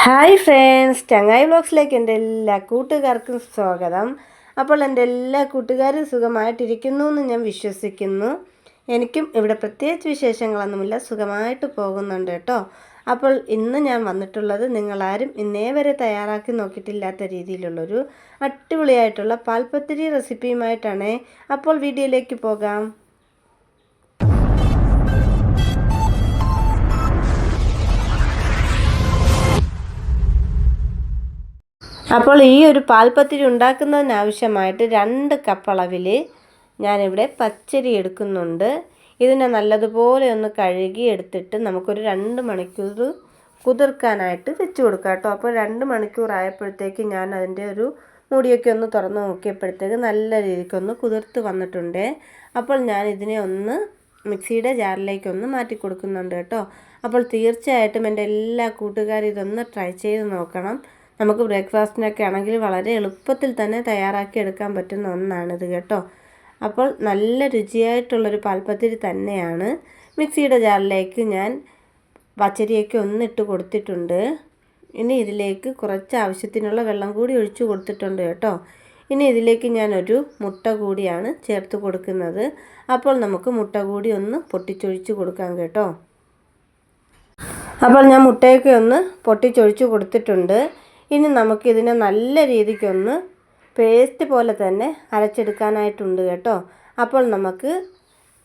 Hi friends, ചങ്ങായി വ്ളോഗ്സിലേക്ക് എൻ്റെ എല്ലാ കൂട്ടുകാർക്കും സ്വാഗതം. അപ്പോൾ എൻ്റെ എല്ലാ കൂട്ടുകാരും സുഖമായിട്ടിരിക്കുന്നു എന്ന് ഞാൻ വിശ്വസിക്കുന്നു. എനിക്കും ഇവിടെ പ്രത്യേകിച്ച് വിശേഷങ്ങളൊന്നുമില്ല, സുഖമായിട്ട് പോകുന്നുണ്ട് കേട്ടോ. അപ്പോൾ ഇന്ന് ഞാൻ വന്നിട്ടുള്ളത് നിങ്ങളാരും ഇന്നേ വരെ തയ്യാറാക്കി നോക്കിയിട്ടില്ലാത്ത രീതിയിലുള്ളൊരു അടിപൊളിയായിട്ടുള്ള പാൽപ്പത്തിരി റെസിപ്പിയുമായിട്ടാണ്. അപ്പോൾ വീഡിയോയിലേക്ക് പോകാം. അപ്പോൾ ഈ ഒരു പാൽപ്പത്തിരി ഉണ്ടാക്കുന്നതിനാവശ്യമായിട്ട് 2 കപ്പ് അളവിൽ ഞാനിവിടെ പച്ചരി എടുക്കുന്നുണ്ട്. ഇതിനെ നല്ലതുപോലെ ഒന്ന് കഴുകി എടുത്തിട്ട് നമുക്കൊരു 2 മണിക്കൂർ കുതിർക്കാനായിട്ട് വെച്ച് കൊടുക്കാം കേട്ടോ. അപ്പോൾ 2 മണിക്കൂർ ആയപ്പോഴത്തേക്ക് ഞാൻ അതിൻ്റെ ഒരു മൂടിയൊക്കെ ഒന്ന് തുറന്ന് നോക്കിയപ്പോഴത്തേക്ക് നല്ല രീതിക്കൊന്ന് കുതിർത്ത് വന്നിട്ടുണ്ട്. അപ്പോൾ ഞാൻ ഇതിനെ ഒന്ന് മിക്സിയുടെ ജാറിലേക്കൊന്ന് മാറ്റി കൊടുക്കുന്നുണ്ട് കേട്ടോ. അപ്പോൾ തീർച്ചയായിട്ടും എൻ്റെ എല്ലാ കൂട്ടുകാരും ഇതൊന്ന് ട്രൈ ചെയ്ത് നോക്കണം. നമുക്ക് ബ്രേക്ക്ഫാസ്റ്റിനൊക്കെ ആണെങ്കിൽ വളരെ എളുപ്പത്തിൽ തന്നെ തയ്യാറാക്കി എടുക്കാൻ പറ്റുന്ന ഒന്നാണിത് കേട്ടോ. അപ്പോൾ നല്ല രുചിയായിട്ടുള്ളൊരു പാൽപ്പത്തിരി തന്നെയാണ്. മിക്സിയുടെ ജാറിലേക്ക് ഞാൻ പച്ചരിയൊക്കെ ഒന്നിട്ട് കൊടുത്തിട്ടുണ്ട്. ഇനി ഇതിലേക്ക് കുറച്ച് ആവശ്യത്തിനുള്ള വെള്ളം കൂടി ഒഴിച്ചു കൊടുത്തിട്ടുണ്ട് കേട്ടോ. ഇനി ഇതിലേക്ക് ഞാനൊരു മുട്ട കൂടിയാണ് ചേർത്ത് കൊടുക്കുന്നത്. അപ്പോൾ നമുക്ക് മുട്ട കൂടി ഒന്ന് പൊട്ടിച്ചൊഴിച്ച് കൊടുക്കാം കേട്ടോ. അപ്പോൾ ഞാൻ മുട്ടയൊക്കെ ഒന്ന് പൊട്ടിച്ചൊഴിച്ച് കൊടുത്തിട്ടുണ്ട്. ഇനി നമുക്കിതിനെ നല്ല രീതിക്കൊന്ന് പേസ്റ്റ് പോലെ തന്നെ അരച്ചെടുക്കാനായിട്ടുണ്ട് കേട്ടോ. അപ്പോൾ നമുക്ക്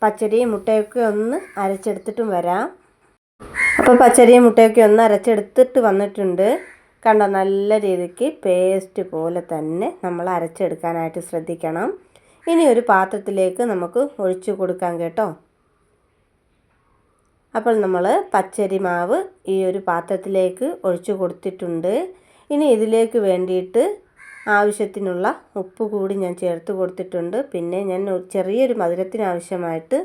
പച്ചരിയും മുട്ടയൊക്കെ ഒന്ന് അരച്ചെടുത്തിട്ടും വരാം. അപ്പോൾ പച്ചരിയും മുട്ടയൊക്കെ ഒന്ന് അരച്ചെടുത്തിട്ട് വന്നിട്ടുണ്ട്. കണ്ടോ, നല്ല രീതിക്ക് പേസ്റ്റ് പോലെ തന്നെ നമ്മൾ അരച്ചെടുക്കാനായിട്ട് ശ്രദ്ധിക്കണം. ഇനി ഒരു പാത്രത്തിലേക്ക് നമുക്ക് ഒഴിച്ചു കൊടുക്കാം കേട്ടോ. അപ്പോൾ നമ്മൾ പച്ചരി മാവ് ഈ ഒരു പാത്രത്തിലേക്ക് ഒഴിച്ചു കൊടുത്തിട്ടുണ്ട്. ഇനി ഇതിലേക്ക് വേണ്ടിയിട്ട് ആവശ്യത്തിനുള്ള ഉപ്പ് കൂടി ഞാൻ ചേർത്ത് കൊടുത്തിട്ടുണ്ട്. പിന്നെ ഞാൻ ചെറിയൊരു മധുരത്തിനാവശ്യമായിട്ട്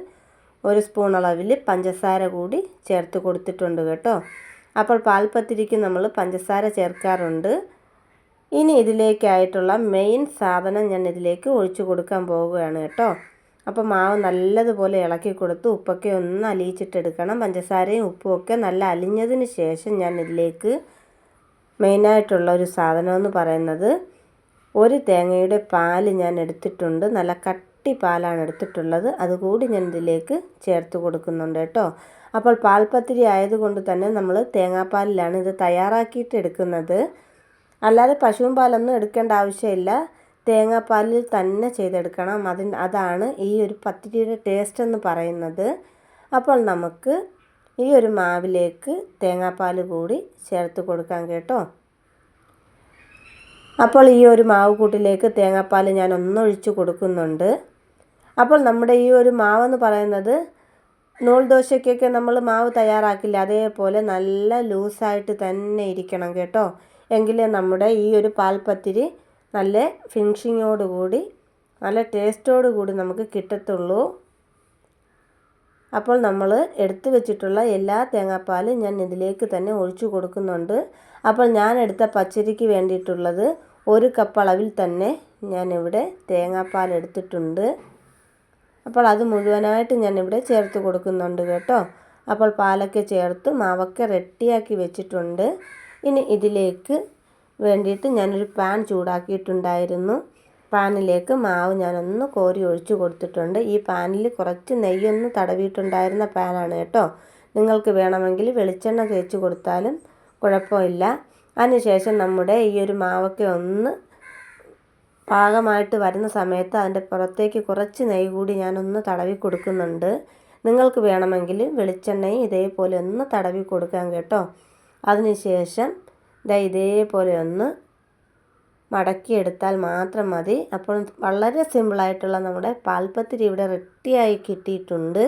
1 സ്പൂൺ അളവിൽ പഞ്ചസാര കൂടി ചേർത്ത് കൊടുത്തിട്ടുണ്ട് കേട്ടോ. അപ്പോൾ പാൽപ്പത്തിരിക്ക് നമ്മൾ പഞ്ചസാര ചേർക്കാറുണ്ട്. ഇനി ഇതിലേക്കായിട്ടുള്ള മെയിൻ സാധനം ഞാൻ ഇതിലേക്ക് ഒഴിച്ചു കൊടുക്കാൻ പോവുകയാണ് കേട്ടോ. അപ്പോൾ മാവ് നല്ലതുപോലെ ഇളക്കി കൊടുത്ത് ഉപ്പൊക്കെ ഒന്ന് അലിയിച്ചിട്ടെടുക്കണം. പഞ്ചസാരയും ഉപ്പും ഒക്കെ നല്ല അലിഞ്ഞതിന് ശേഷം ഞാൻ ഇതിലേക്ക് മെയിനായിട്ടുള്ള ഒരു സാധനമെന്ന് പറയുന്നത് 1 തേങ്ങയുടെ പാല് ഞാൻ എടുത്തിട്ടുണ്ട്. നല്ല കട്ടി പാലാണ് എടുത്തിട്ടുള്ളത്. അതുകൂടി ഞാൻ ഇതിലേക്ക് ചേർത്ത് കൊടുക്കുന്നുണ്ട് കേട്ടോ. അപ്പോൾ പാൽപ്പത്തിരി ആയതുകൊണ്ട് തന്നെ നമ്മൾ തേങ്ങാപ്പാലിലാണ് ഇത് തയ്യാറാക്കിയിട്ട് എടുക്കുന്നത്. അല്ലാതെ പശുവും പാലൊന്നും എടുക്കേണ്ട ആവശ്യമില്ല, തേങ്ങാപ്പാലിൽ തന്നെ ചെയ്തെടുക്കണം. അതാണ് ഈ ഒരു പത്തിരിയുടെ ടേസ്റ്റ് എന്ന് പറയുന്നത്. അപ്പോൾ നമുക്ക് ഈ ഒരു മാവിലേക്ക് തേങ്ങാപ്പാൽ കൂടി ചേർത്ത് കൊടുക്കാം കേട്ടോ. അപ്പോൾ ഈ ഒരു മാവ് കൂട്ടിലേക്ക് തേങ്ങാപ്പാൽ ഞാൻ ഒന്നൊഴിച്ച് കൊടുക്കുന്നുണ്ട്. അപ്പോൾ നമ്മുടെ ഈ ഒരു മാവെന്ന് പറയുന്നത് നൂൽ ദോശയ്ക്കൊക്കെ നമ്മൾ മാവ് തയ്യാറാക്കില്ല, അതേപോലെ നല്ല ലൂസായിട്ട് തന്നെ ഇരിക്കണം കേട്ടോ. എങ്കിലേ നമ്മുടെ ഈ ഒരു പാൽപ്പത്തിരി നല്ല ഫിനിഷിങ്ങോടുകൂടി നല്ല ടേസ്റ്റോടുകൂടി നമുക്ക് കിട്ടത്തുള്ളൂ. അപ്പോൾ നമ്മൾ എടുത്തു വെച്ചിട്ടുള്ള എല്ലാ തേങ്ങാപ്പാലും ഞാൻ ഇതിലേക്ക് തന്നെ ഒഴിച്ചു കൊടുക്കുന്നുണ്ട്. അപ്പോൾ ഞാൻ എടുത്ത പച്ചരിക്ക് വേണ്ടിയിട്ടുള്ളത് 1 കപ്പ് അളവിൽ തന്നെ ഞാനിവിടെ തേങ്ങാപ്പാൽ എടുത്തിട്ടുണ്ട്. അപ്പോൾ അത് മുഴുവനായിട്ട് ഞാനിവിടെ ചേർത്ത് കൊടുക്കുന്നുണ്ട് കേട്ടോ. അപ്പോൾ പാലൊക്കെ ചേർത്ത് മാവൊക്കെ റെഡിയാക്കി വെച്ചിട്ടുണ്ട്. ഇനി ഇതിലേക്ക് വേണ്ടിയിട്ട് ഞാനൊരു പാൻ ചൂടാക്കിയിട്ടുണ്ടായിരുന്നു. പാനിലേക്ക് മാവ് ഞാനൊന്ന് കോരി ഒഴിച്ചു കൊടുത്തിട്ടുണ്ട്. ഈ പാനിൽ കുറച്ച് നെയ്യൊന്ന് തടവിയിട്ടുണ്ടായിരുന്ന പാനാണ് കേട്ടോ. നിങ്ങൾക്ക് വേണമെങ്കിൽ വെളിച്ചെണ്ണ തേച്ച് കൊടുത്താലും കുഴപ്പമില്ല. അതിനുശേഷം നമ്മുടെ ഈ ഒരു മാവൊക്കെ ഒന്ന് പാകമായിട്ട് വരുന്ന സമയത്ത് അതിൻ്റെ പുറത്തേക്ക് കുറച്ച് നെയ്യ് കൂടി ഞാനൊന്ന് തടവി കൊടുക്കുന്നുണ്ട്. നിങ്ങൾക്ക് വേണമെങ്കിൽ വെളിച്ചെണ്ണയും ഇതേപോലെ ഒന്ന് തടവി കൊടുക്കാം കേട്ടോ. അതിനുശേഷം ഇതേപോലെ ഒന്ന് മടക്കിയെടുത്താൽ മാത്രം മതി. അപ്പോൾ വളരെ സിമ്പിളായിട്ടുള്ള നമ്മുടെ പാൽപ്പത്തിരി ഇവിടെ റെഡിയായി കിട്ടിയിട്ടുണ്ട്.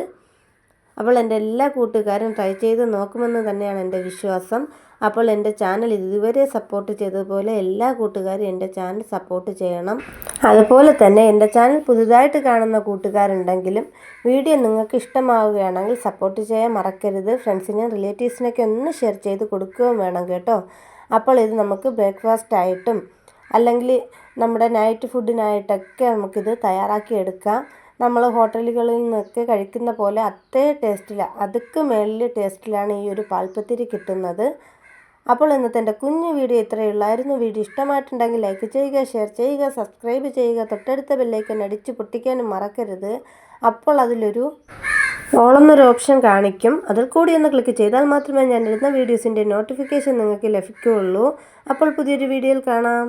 അപ്പോൾ എൻ്റെ എല്ലാ കൂട്ടുകാരും ട്രൈ ചെയ്ത് നോക്കുമെന്ന് തന്നെയാണ് എൻ്റെ വിശ്വാസം. അപ്പോൾ എൻ്റെ ചാനൽ ഇതുവരെ സപ്പോർട്ട് ചെയ്തതുപോലെ എല്ലാ കൂട്ടുകാരും എൻ്റെ ചാനൽ സപ്പോർട്ട് ചെയ്യണം. അതുപോലെ തന്നെ എൻ്റെ ചാനൽ പുതുതായിട്ട് കാണുന്ന കൂട്ടുകാരുണ്ടെങ്കിലും വീഡിയോ നിങ്ങൾക്ക് ഇഷ്ടമാവുകയാണെങ്കിൽ സപ്പോർട്ട് ചെയ്യാൻ മറക്കരുത്. ഫ്രണ്ട്സിനും റിലേറ്റീവ്സിനൊക്കെ ഒന്ന് ഷെയർ ചെയ്ത് കൊടുക്കുകയും വേണം കേട്ടോ. അപ്പോൾ ഇത് നമുക്ക് ബ്രേക്ക്ഫാസ്റ്റ് ആയിട്ടും അല്ലെങ്കിൽ നമ്മുടെ നൈറ്റ് ഫുഡിനായിട്ടൊക്കെ നമുക്കിത് തയ്യാറാക്കി എടുക്കാം. നമ്മൾ ഹോട്ടലുകളിൽ നിന്നൊക്കെ കഴിക്കുന്ന പോലെ അത്രേ ടേസ്റ്റിലാണ്, അതുക്ക് മേളിൽ ടേസ്റ്റിലാണ് ഈ ഒരു പാൽപ്പത്തിരി കിട്ടുന്നത്. അപ്പോൾ ഇന്നത്തെ എൻ്റെ കുഞ്ഞു വീഡിയോ ഇത്രയേ ഉള്ളായിരുന്നു. വീഡിയോ ഇഷ്ടമായിട്ടുണ്ടെങ്കിൽ ലൈക്ക് ചെയ്യുക, ഷെയർ ചെയ്യുക, സബ്സ്ക്രൈബ് ചെയ്യുക, തൊട്ടടുത്ത ബെല്ലൈക്കൺ അടിച്ച് പൊട്ടിക്കാനും മറക്കരുത്. അപ്പോൾ അതിലൊരു ഓളെന്നൊരു ഓപ്ഷൻ കാണിക്കും. അതിൽ കൂടി ഒന്ന് ക്ലിക്ക് ചെയ്താൽ മാത്രമേ ഞാൻ ഇടുന്ന വീഡിയോസിൻ്റെ നോട്ടിഫിക്കേഷൻ നിങ്ങൾക്ക് ലഭിക്കുകയുള്ളൂ. അപ്പോൾ പുതിയൊരു വീഡിയോയിൽ കാണാം.